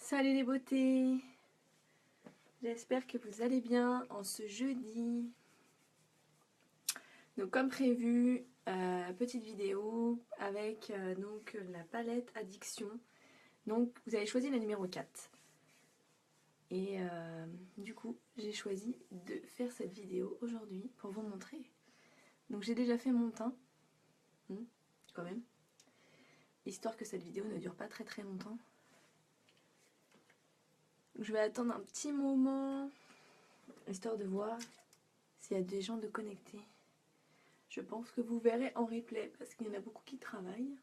Salut les beautés, j'espère que vous allez bien en ce jeudi. Donc comme prévu, petite vidéo avec donc la palette Addiction. Donc vous avez choisi la numéro 4. Et du coup j'ai choisi de faire cette vidéo aujourd'hui pour vous montrer. Donc j'ai déjà fait mon teint, quand même, histoire que cette vidéo ne dure pas très longtemps. Je vais attendre un petit moment, histoire de voir s'il y a des gens de connectés. Je pense que vous verrez en replay parce qu'il y en a beaucoup qui travaillent.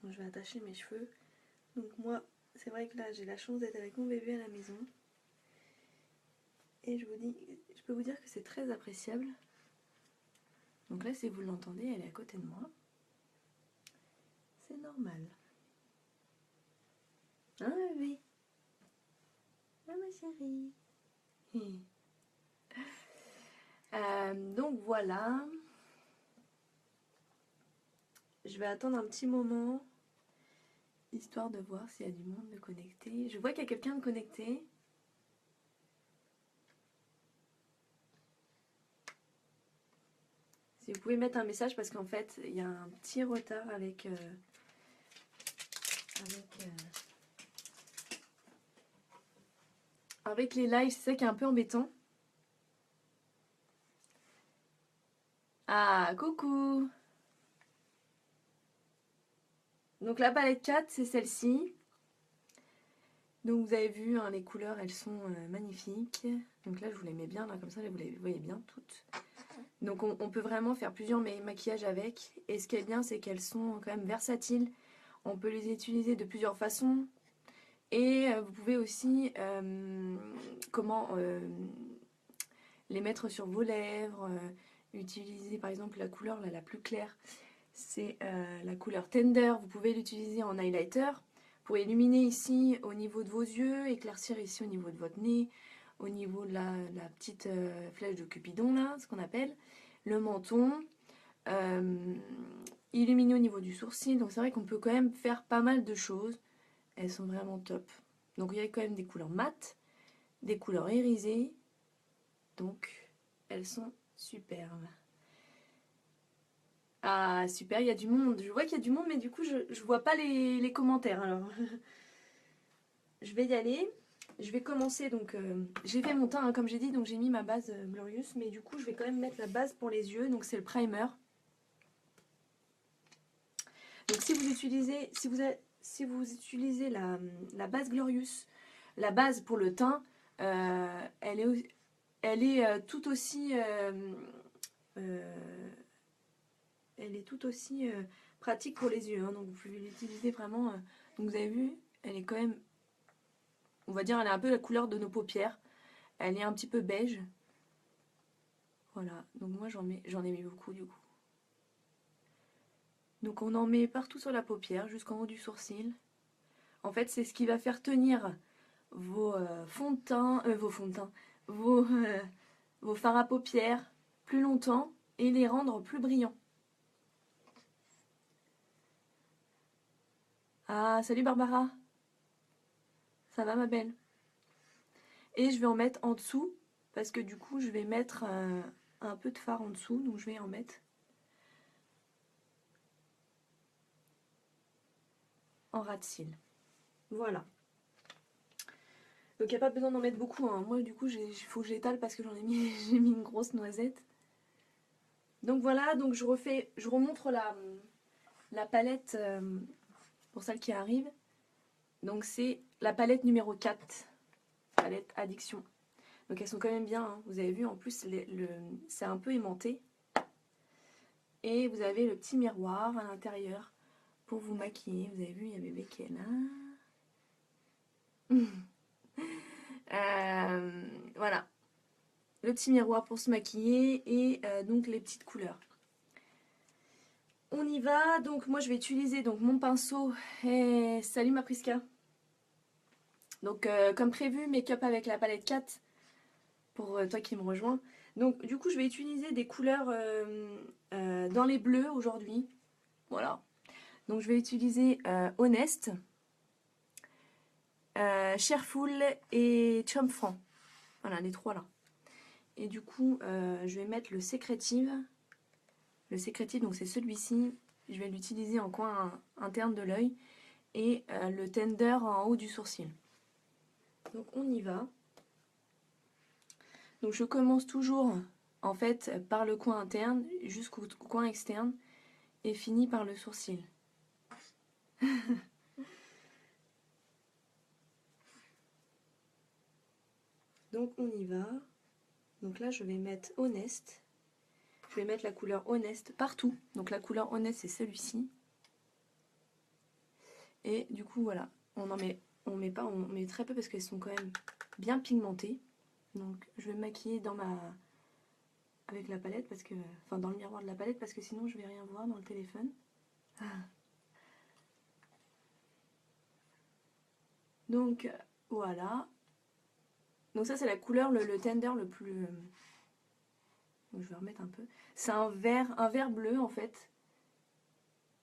Donc, je vais attacher mes cheveux. Donc moi, c'est vrai que là, j'ai la chance d'être avec mon bébé à la maison. Et je peux vous dire que c'est très appréciable. Donc là, si vous l'entendez, elle est à côté de moi. C'est normal. Hein, bébé? Ah, ma chérie. Donc voilà. Je vais attendre un petit moment, histoire de voir s'il y a du monde de connecté. Je vois qu'il y a quelqu'un de connecté. Si vous pouvez mettre un message parce qu'en fait, il y a un petit retard avec les lives, c'est ça qui est un peu embêtant. Ah, coucou! Donc la palette 4, c'est celle-ci. Donc vous avez vu, hein, les couleurs, elles sont magnifiques. Donc là, je vous les mets bien, là, comme ça, là, vous les voyez bien toutes. Donc on peut vraiment faire plusieurs maquillages avec. Et ce qui est bien, c'est qu'elles sont quand même versatiles. On peut les utiliser de plusieurs façons. Et vous pouvez aussi les mettre sur vos lèvres. Utiliser par exemple la couleur là, la plus claire. C'est la couleur Tender. Vous pouvez l'utiliser en highlighter pour illuminer ici au niveau de vos yeux, éclaircir ici au niveau de votre nez, au niveau de la petite flèche de Cupidon là, ce qu'on appelle, le menton, illuminer au niveau du sourcil. Donc c'est vrai qu'on peut quand même faire pas mal de choses. Elles sont vraiment top. Donc il y a quand même des couleurs mates, des couleurs irisées. Donc elles sont superbes. Ah super, il y a du monde. Je vois qu'il y a du monde, mais du coup je vois pas les commentaires. Alors je vais y aller. Je vais commencer. Donc j'ai fait mon teint, hein, comme j'ai dit. Donc j'ai mis ma base Glorious, mais du coup je vais quand même mettre la base pour les yeux. Donc c'est le primer. Donc si vous utilisez, la base Glorious, la base pour le teint, elle est tout aussi pratique pour les yeux, hein. Donc vous pouvez l'utiliser vraiment. Donc vous avez vu, elle est quand même, on va dire, elle a un peu la couleur de nos paupières. Elle est un petit peu beige. Voilà, donc moi j'en ai mis beaucoup du coup. Donc on en met partout sur la paupière, jusqu'en haut du sourcil. En fait, c'est ce qui va faire tenir vos fonds de teint, vos fards à paupières plus longtemps et les rendre plus brillants. Ah, salut Barbara. Ça va ma belle? Et je vais en mettre en dessous, parce que du coup, je vais mettre un peu de fard en dessous, donc je vais en mettre en ras de cils. Voilà. Donc il n'y a pas besoin d'en mettre beaucoup, hein. Moi, du coup, il faut que j'étale parce que j'ai mis une grosse noisette. Donc voilà, donc je remontre la palette pour celle qui arrive. Donc c'est la palette numéro 4, palette Addiction. Donc elles sont quand même bien, hein. Vous avez vu, en plus c'est un peu aimanté. Et vous avez le petit miroir à l'intérieur pour vous maquiller. Vous avez vu, il y a bébé qui est là. Voilà. Le petit miroir pour se maquiller et donc les petites couleurs. On y va. Donc moi je vais utiliser donc mon pinceau. Et salut ma Prisca. Donc comme prévu, make-up avec la palette 4 pour toi qui me rejoins. Donc du coup je vais utiliser des couleurs dans les bleus aujourd'hui. Voilà. Donc je vais utiliser Honest, Shareful et Chum Franc. Voilà, les trois là. Et du coup, je vais mettre le Secretive. Le Secretive, donc c'est celui-ci. Je vais l'utiliser en coin interne de l'œil. Et le Tender en haut du sourcil. Donc on y va. Donc je commence toujours en fait par le coin interne jusqu'au coin externe et finis par le sourcil. Donc on y va. Donc là je vais mettre Honest. Je vais mettre la couleur Honest partout. Donc la couleur Honest c'est celui-ci. Et du coup voilà, on met très peu parce qu'elles sont quand même bien pigmentées. Donc je vais me maquiller avec la palette parce que, enfin dans le miroir de la palette parce que sinon je vais rien voir dans le téléphone. Donc voilà. Donc ça c'est la couleur, le tender le plus... Donc, je vais remettre un peu. C'est un vert bleu en fait.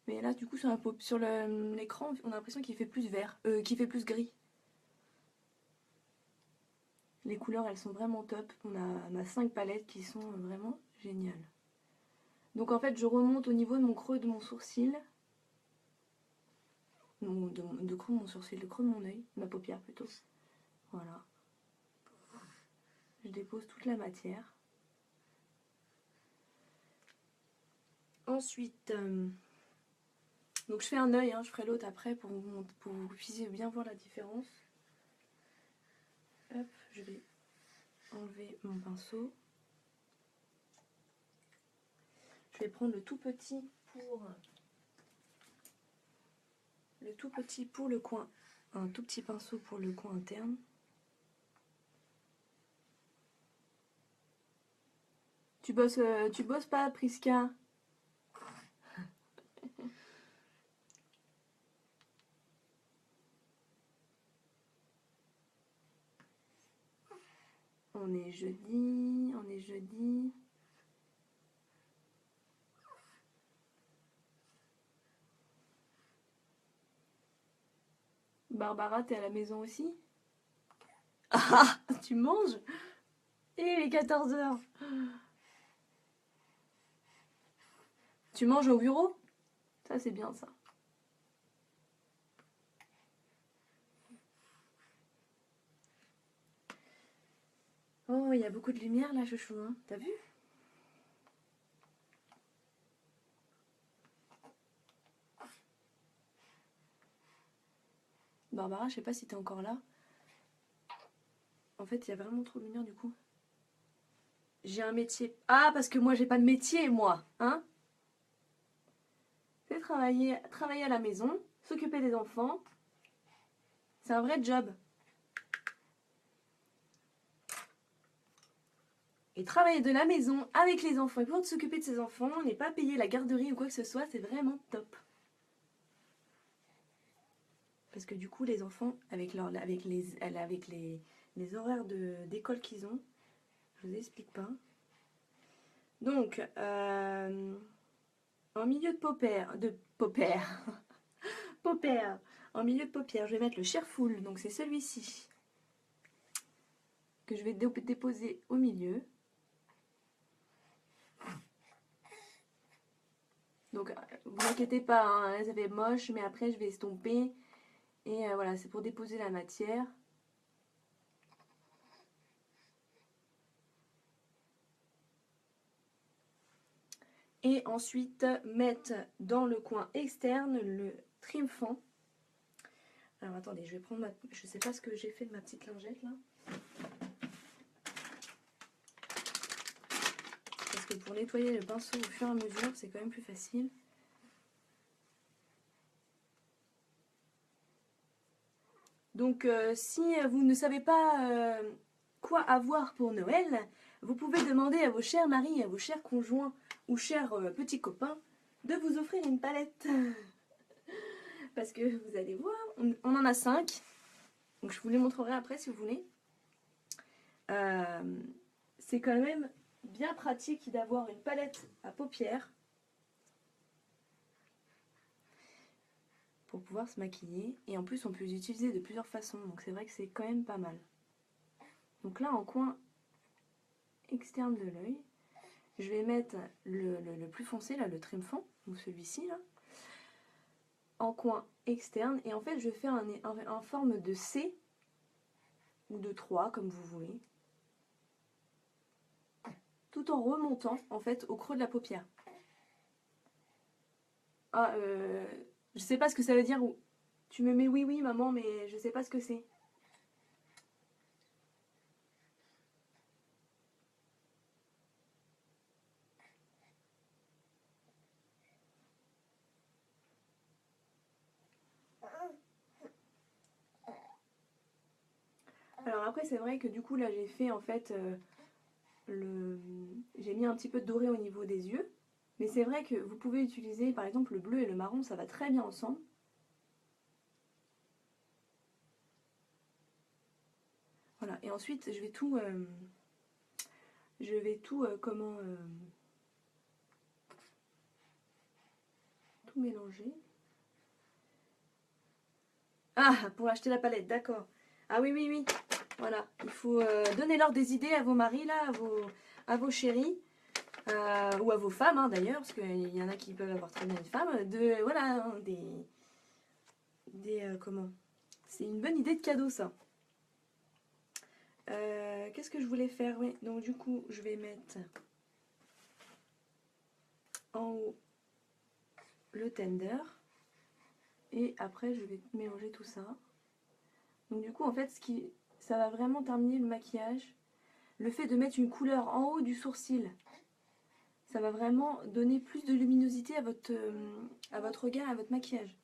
Mais là du coup sur l'écran on a l'impression qu'il fait plus vert, qu'il fait plus gris. Les couleurs elles sont vraiment top. On a 5 palettes qui sont vraiment géniales. Donc en fait je remonte au niveau de mon creux de mon sourcil. Non, de creux de mon sourcil, le creux de mon œil, ma paupière plutôt. Voilà. Je dépose toute la matière. Ensuite, donc je fais un œil, hein, je ferai l'autre après pour que vous puissiez bien voir la différence. Hop, je vais enlever mon pinceau. Je vais prendre le tout petit pour le coin, un tout petit pinceau pour le coin interne. Tu bosses pas, Priska? On est jeudi. Barbara, t'es à la maison aussi? Ah, tu manges? Et il est 14h. Tu manges au bureau? Ça, c'est bien, ça. Oh, il y a beaucoup de lumière, là, chouchou, hein. T'as vu? Barbara, je sais pas si t'es encore là. En fait, il y a vraiment trop de lumière, du coup. J'ai un métier. Ah, parce que moi, j'ai pas de métier, moi, hein? C'est travailler à la maison, s'occuper des enfants. C'est un vrai job. Et travailler de la maison avec les enfants et pouvoir s'occuper de ses enfants, n'est pas payer la garderie ou quoi que ce soit, c'est vraiment top. Parce que du coup, les enfants, avec les horaires d'école qu'ils ont, je vous explique pas. Donc, en milieu de paupières, paupières, en milieu de paupières, je vais mettre le Shareful, donc c'est celui-ci que je vais déposer au milieu. Donc, vous inquiétez pas, hein, ça fait moche, mais après je vais estomper. Et voilà, c'est pour déposer la matière. Et ensuite, mettre dans le coin externe le Triomphant. Alors attendez, je vais prendre je sais pas ce que j'ai fait de ma petite lingette là. Parce que pour nettoyer le pinceau au fur et à mesure, c'est quand même plus facile. Donc si vous ne savez pas quoi avoir pour Noël, vous pouvez demander à vos chers maris, à vos chers conjoints ou chers petits copains de vous offrir une palette. Parce que vous allez voir, on en a 5. Donc je vous les montrerai après si vous voulez. C'est quand même bien pratique d'avoir une palette à paupières. pour pouvoir se maquiller. Et en plus, on peut les utiliser de plusieurs façons, donc c'est vrai que c'est quand même pas mal. Donc là, en coin externe de l'œil, je vais mettre le plus foncé, là, le trim fond, donc celui-ci, là, en coin externe. Et en fait, je vais faire en forme de C ou de 3, comme vous voulez, tout en remontant, en fait, au creux de la paupière. Ah, je sais pas ce que ça veut dire. Tu me mets oui, oui, maman, mais je sais pas ce que c'est. Alors après, c'est vrai que du coup, là, j'ai fait en fait j'ai mis un petit peu de doré au niveau des yeux. Mais c'est vrai que vous pouvez utiliser, par exemple, le bleu et le marron, ça va très bien ensemble. Voilà, et ensuite, je vais tout tout mélanger. Ah, pour acheter la palette, d'accord. Ah oui, oui, oui. Voilà, il faut donner leur des idées à vos maris, là, à vos chéris, ou à vos femmes, hein, d'ailleurs, parce qu'il y en a qui peuvent avoir très bien une femme, voilà, hein, comment? C'est une bonne idée de cadeau, ça. Qu'est-ce que je voulais faire? Oui, donc du coup, je vais mettre en haut le tender, et après, je vais mélanger tout ça. Donc du coup, en fait, ça va vraiment terminer le maquillage. Le fait de mettre une couleur en haut du sourcil, ça va vraiment donner plus de luminosité à votre regard, à votre maquillage.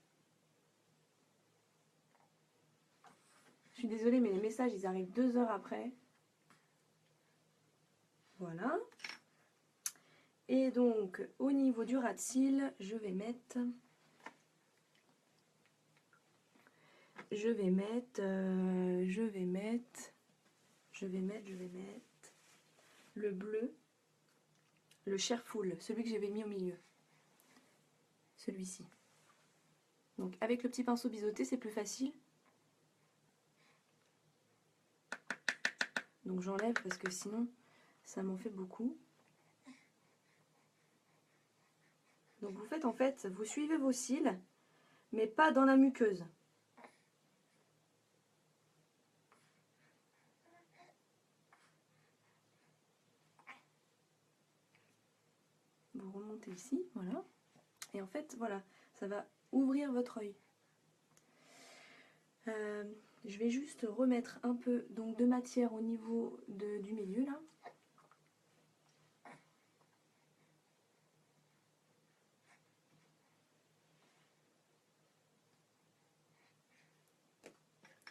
Je suis désolée, mais les messages, ils arrivent 2 heures après. Voilà. Et donc, au niveau du ras de cils, je vais mettre le bleu, le Cherful, celui que j'avais mis au milieu. Celui-ci. Donc, avec le petit pinceau biseauté, c'est plus facile. Donc, j'enlève parce que sinon, ça m'en fait beaucoup. Donc, vous faites en fait, vous suivez vos cils, mais pas dans la muqueuse. Vous remontez ici, voilà. Et en fait, voilà, ça va ouvrir votre œil. Je vais juste remettre un peu donc, de matière au niveau du milieu, là.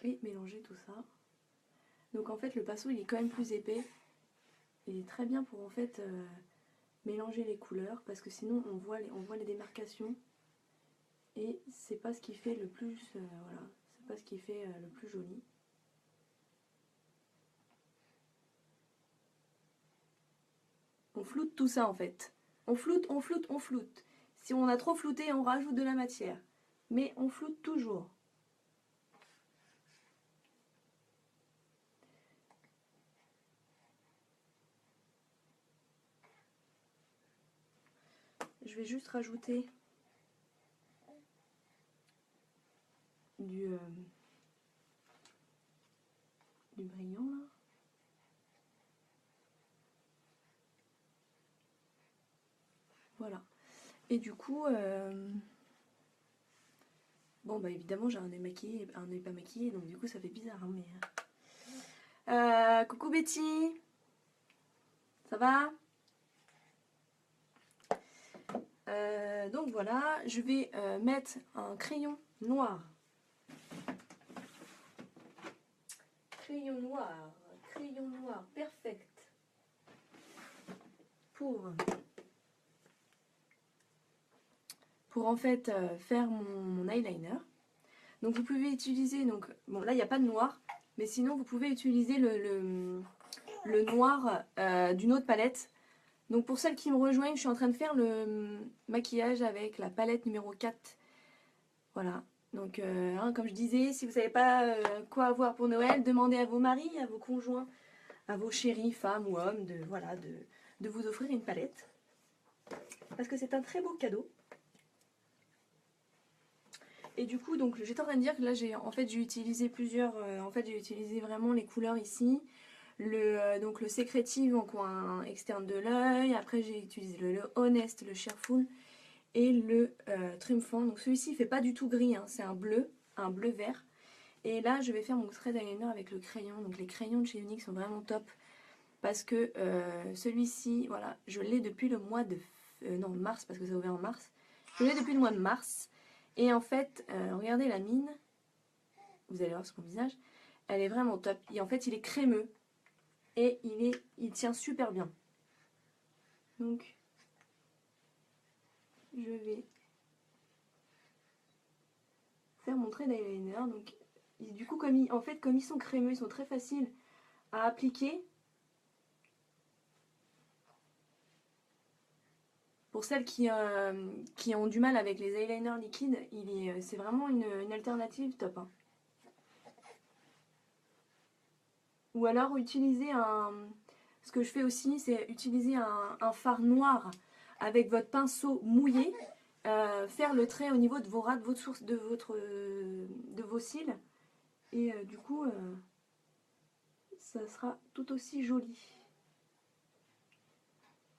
Et mélanger tout ça. Donc en fait, le pinceau, il est quand même plus épais. Il est très bien pour en fait mélanger les couleurs, parce que sinon on voit les démarcations. Et c'est pas ce qui fait le plus, voilà, c'est pas ce qui fait le plus joli. On floute tout ça en fait. On floute, on floute, on floute. Si on a trop flouté, on rajoute de la matière. Mais on floute toujours. Je vais juste rajouter du brillant là. Voilà. Et du coup, bon bah évidemment j'ai un nez maquillé, un nez pas maquillé, donc du coup ça fait bizarre. Hein, mais coucou Betty, ça va? Donc voilà, je vais mettre un crayon noir. Crayon noir, perfect. Pour en fait faire mon eyeliner. Donc vous pouvez utiliser, donc bon là il n'y a pas de noir, mais sinon vous pouvez utiliser le noir d'une autre palette. Donc pour celles qui me rejoignent, je suis en train de faire le maquillage avec la palette numéro 4. Voilà, Donc, hein, comme je disais, si vous savez pas quoi avoir pour Noël, demandez à vos maris, à vos conjoints, à vos chéris, femmes ou hommes, voilà, de vous offrir une palette. Parce que c'est un très beau cadeau. Et du coup, donc j'étais en train de dire que là, j'ai utilisé plusieurs... j'ai utilisé vraiment les couleurs ici. Donc le Secretive en coin externe de l'œil. Après, j'ai utilisé le Honest, le Cheerful et le Triumphant. Donc celui-ci, il fait pas du tout gris, hein, c'est un bleu vert. Et là, je vais faire mon thread eyeliner avec le crayon. Donc les crayons de chez Unique sont vraiment top. Parce que celui-ci, voilà, je l'ai depuis le mois de... mars, parce que ça a ouvert en mars. Je l'ai depuis le mois de mars. Et en fait, regardez la mine. Vous allez voir sur mon visage. Elle est vraiment top. Et en fait, il est crémeux. Et il tient super bien. Donc, je vais faire mon trait d'eyeliner. Donc, du coup, comme ils sont crémeux, ils sont très faciles à appliquer. Pour celles qui ont du mal avec les eyeliners liquides, c'est vraiment une alternative top. Hein. Ou alors utiliser ce que je fais aussi, c'est utiliser un fard noir avec votre pinceau mouillé, faire le trait au niveau de vos ras, de vos cils, et du coup, ça sera tout aussi joli.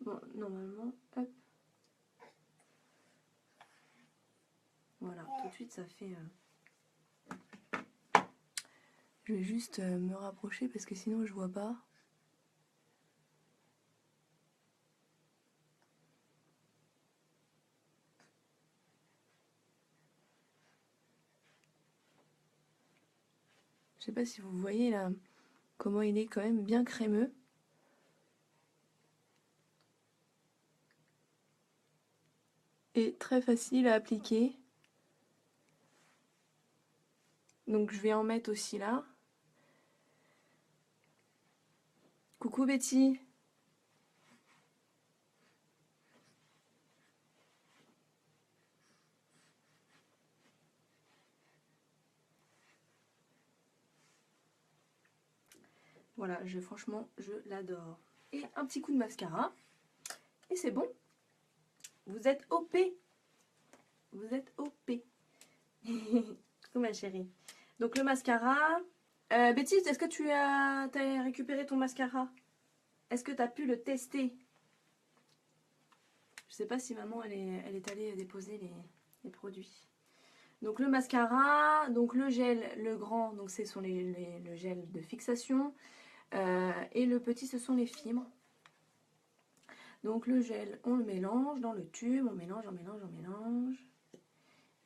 Bon, normalement, hop. Voilà, tout de suite ça fait... Je vais juste me rapprocher parce que sinon je vois pas. Je sais pas si vous voyez là comment il est quand même bien crémeux. Et très facile à appliquer. Donc je vais en mettre aussi là. Coucou Betty. Voilà, franchement, je l'adore. Et un petit coup de mascara. Et c'est bon. Vous êtes OP. Vous êtes OP. Coucou ma chérie. Donc le mascara. Betty, est-ce que tu as récupéré ton mascara? Est-ce que tu as pu le tester? Je sais pas si maman elle est allée déposer les produits. Donc le mascara, donc le gel, le grand, donc ce sont le gel de fixation. Et le petit, ce sont les fibres. Donc le gel, on le mélange dans le tube, on mélange.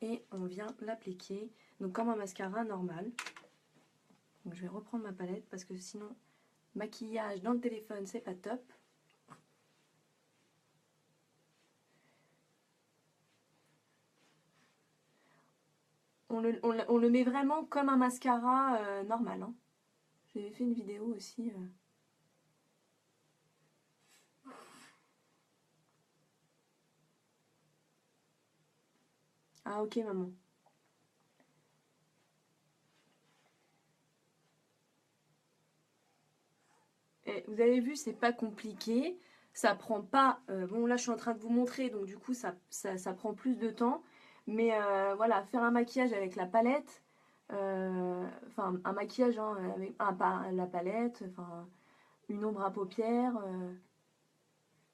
Et on vient l'appliquer, donc comme un mascara normal. Donc je vais reprendre ma palette parce que sinon, maquillage dans le téléphone, c'est pas top. On le met vraiment comme un mascara normal. Hein. J'avais fait une vidéo aussi. Ah ok maman. Et vous avez vu, c'est pas compliqué. Ça prend pas... bon là je suis en train de vous montrer, donc du coup ça prend plus de temps. Mais voilà, faire un maquillage avec la palette, enfin un maquillage hein, avec la palette, enfin une ombre à paupières,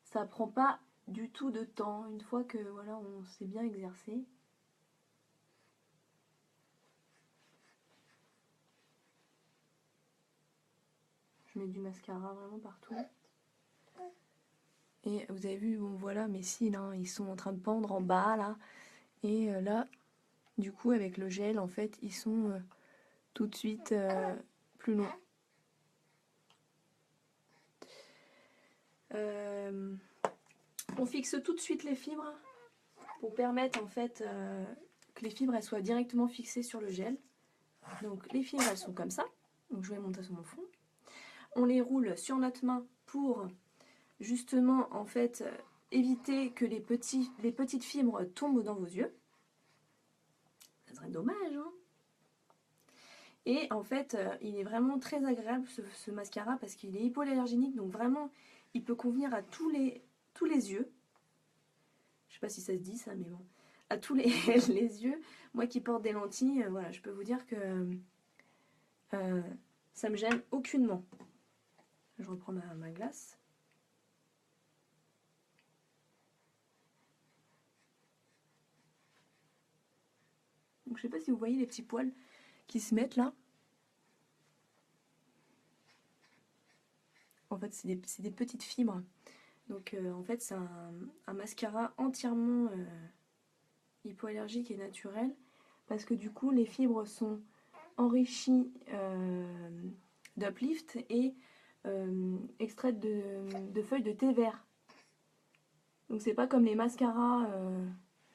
ça prend pas du tout de temps une fois que voilà on s'est bien exercé. Je mets du mascara vraiment partout. Et vous avez vu, bon voilà mes cils, hein, ils sont en train de pendre en bas là. Et là, du coup avec le gel en fait, ils sont tout de suite plus longs. On fixe tout de suite les fibres pour permettre en fait que les fibres elles soient directement fixées sur le gel. Donc les fibres elles sont comme ça. Donc je vais monter sur mon fond. On les roule sur notre main pour justement en fait éviter que les petites fibres tombent dans vos yeux. Ça serait dommage, hein. Et en fait, il est vraiment très agréable ce mascara parce qu'il est hypoallergénique, donc vraiment, il peut convenir à tous les yeux. Je sais pas si ça se dit ça, mais bon. À tous les, les yeux. Moi qui porte des lentilles, voilà, je peux vous dire que ça me gêne aucunement. Je reprends ma glace. Donc je sais pas si vous voyez les petits poils qui se mettent là. En fait, c'est des petites fibres. Donc en fait, c'est un mascara entièrement hypoallergique et naturel. Parce que du coup, les fibres sont enrichies d'uplift et extraites de feuilles de thé vert. Donc c'est pas comme les mascaras,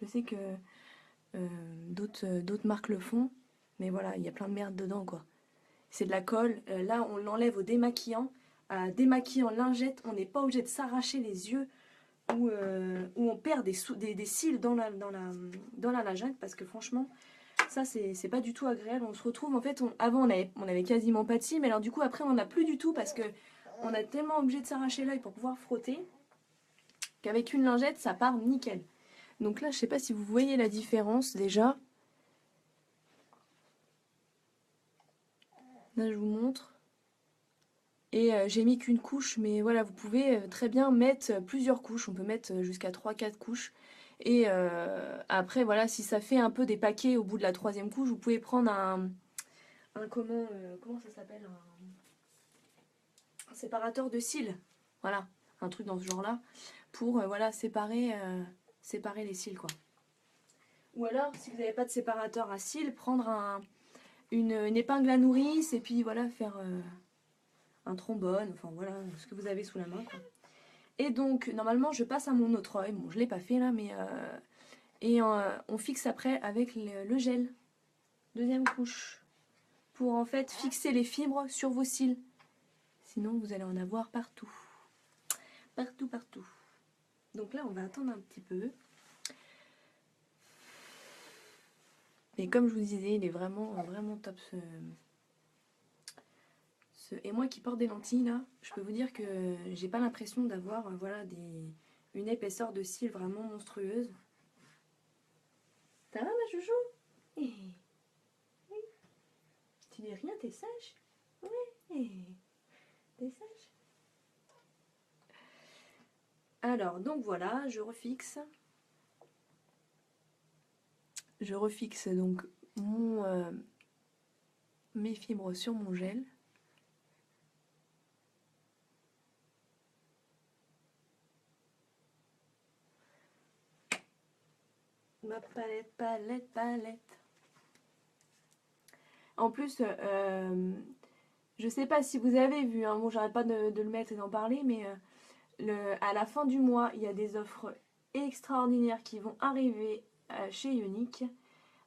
je sais que d'autres marques le font, mais voilà, il y a plein de merde dedans quoi. C'est de la colle, là on l'enlève au démaquillant, à démaquiller en lingette, on n'est pas obligé de s'arracher les yeux ou on perd des cils dans la lingette parce que franchement, ça c'est pas du tout agréable. On se retrouve en fait, avant on avait quasiment pas de cils, mais alors du coup après on n'a plus du tout parce que on a tellement obligé de s'arracher l'œil pour pouvoir frotter qu'avec une lingette ça part nickel. Donc là je sais pas si vous voyez la différence déjà. Là je vous montre. Et j'ai mis qu'une couche, mais voilà, vous pouvez très bien mettre plusieurs couches. On peut mettre jusqu'à 3-4 couches. Et après, voilà, si ça fait un peu des paquets au bout de la 3e couche, vous pouvez prendre comment ça s'appelle, un séparateur de cils. Voilà, un truc dans ce genre-là, pour voilà, séparer les cils, quoi. Ou alors, si vous n'avez pas de séparateur à cils, prendre une épingle à nourrice et puis voilà, faire un trombone, enfin voilà, ce que vous avez sous la main, quoi. Et donc, normalement, je passe à mon autre œil. Bon, je ne l'ai pas fait là, mais... et on fixe après avec le gel. 2e couche. Pour en fait fixer les fibres sur vos cils. Sinon, vous allez en avoir partout. Partout, partout. Donc là, on va attendre un petit peu. Mais comme je vous disais, il est vraiment, vraiment top Et moi qui porte des lentilles, là, je peux vous dire que j'ai pas l'impression d'avoir voilà, une épaisseur de cils vraiment monstrueuse. Ça va, ma chouchou? Oui. Tu dis rien, t'es sage? Oui. T'es sage? Alors, donc voilà, je refixe. Je refixe donc mes fibres sur mon gel. Ma palette. En plus, je sais pas si vous avez vu, hein, bon, j'arrête pas de le mettre et d'en parler, mais à la fin du mois, il y a des offres extraordinaires qui vont arriver chez Younique.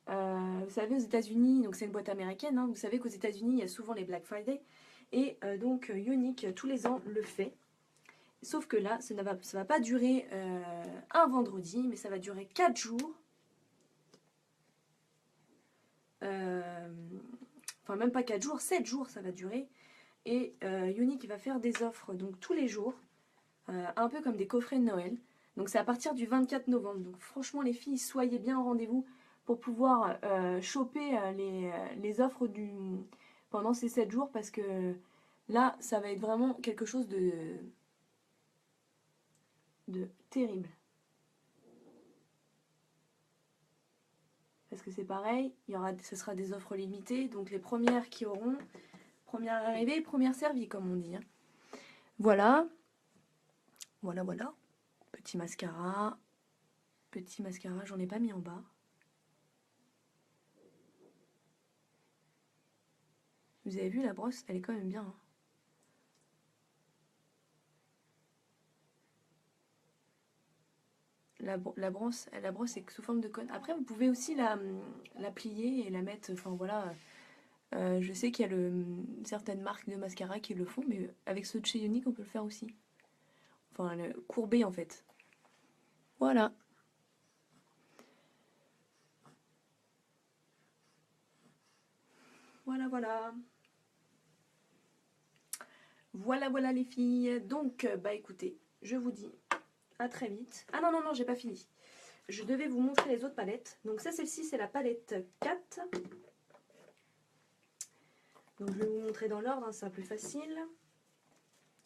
Vous savez, aux États-Unis, donc c'est une boîte américaine, hein, vous savez qu'aux États-Unis, il y a souvent les Black Friday. Et donc, Younique, tous les ans, le fait. Sauf que là, ça va pas durer un vendredi, mais ça va durer 4 jours. Enfin, même pas 4 jours, 7 jours ça va durer. Et Younique va faire des offres donc tous les jours, un peu comme des coffrets de Noël. Donc c'est à partir du 24 novembre. Donc franchement les filles, soyez bien au rendez-vous pour pouvoir choper les offres pendant ces 7 jours parce que là, ça va être vraiment quelque chose de terrible. Parce que c'est pareil, ce sera des offres limitées, donc les premières qui auront, première arrivée, première servie, comme on dit. Hein. Voilà. Voilà. Petit mascara, j'en ai pas mis en bas. Vous avez vu, la brosse, elle est quand même bien. Hein. La brosse est sous forme de cône. Après, vous pouvez aussi la plier et la mettre, enfin voilà. Je sais qu'il y a certaines marques de mascara qui le font, mais avec ceux de chez Younique, on peut le faire aussi. Enfin, le courber en fait. Voilà. Voilà, voilà. Voilà, voilà les filles. Donc, bah écoutez, je vous dis à très vite. Ah non, non, non, j'ai pas fini. Je devais vous montrer les autres palettes. Donc ça, celle-ci, c'est la palette 4. Donc je vais vous montrer dans l'ordre, hein, c'est un peu facile.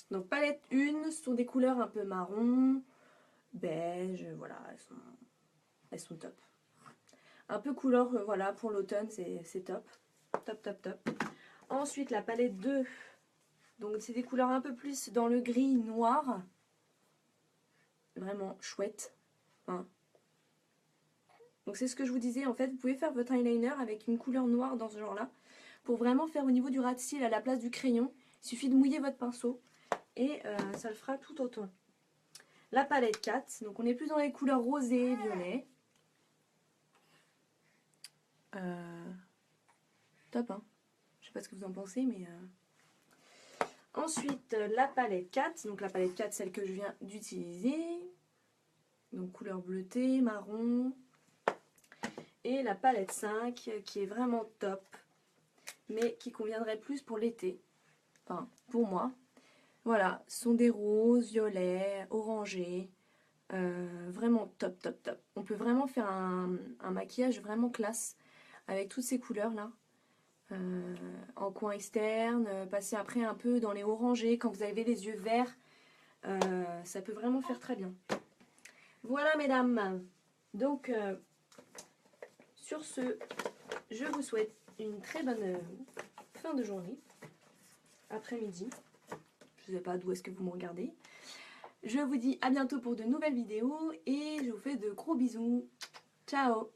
Donc palette 1, ce sont des couleurs un peu marron, beige, voilà, elles sont top. Un peu couleur, voilà, pour l'automne, c'est top. Top, top, top. Ensuite, la palette 2. Donc c'est des couleurs un peu plus dans le gris noir. Vraiment chouette. Hein. Donc c'est ce que je vous disais, en fait, vous pouvez faire votre eyeliner avec une couleur noire dans ce genre-là. Pour vraiment faire au niveau du ras de cils à la place du crayon, il suffit de mouiller votre pinceau et ça le fera tout autant. La palette 4, donc on est plus dans les couleurs rosé, violet. Top, hein. Je sais pas ce que vous en pensez, mais... Ensuite, la palette 4, donc la palette 4, celle que je viens d'utiliser. Donc couleur bleutée, marron. Et la palette 5, qui est vraiment top, mais qui conviendrait plus pour l'été. Enfin, pour moi. Voilà, ce sont des roses, violets, orangés. Vraiment top, top, top. On peut vraiment faire un maquillage vraiment classe avec toutes ces couleurs-là. En coin externe, passer après un peu dans les orangés quand vous avez les yeux verts. Ça peut vraiment faire très bien. Voilà, mesdames. Donc, sur ce, je vous souhaite une très bonne fin de journée, après-midi. Je ne sais pas d'où est-ce que vous me regardez. Je vous dis à bientôt pour de nouvelles vidéos et je vous fais de gros bisous. Ciao!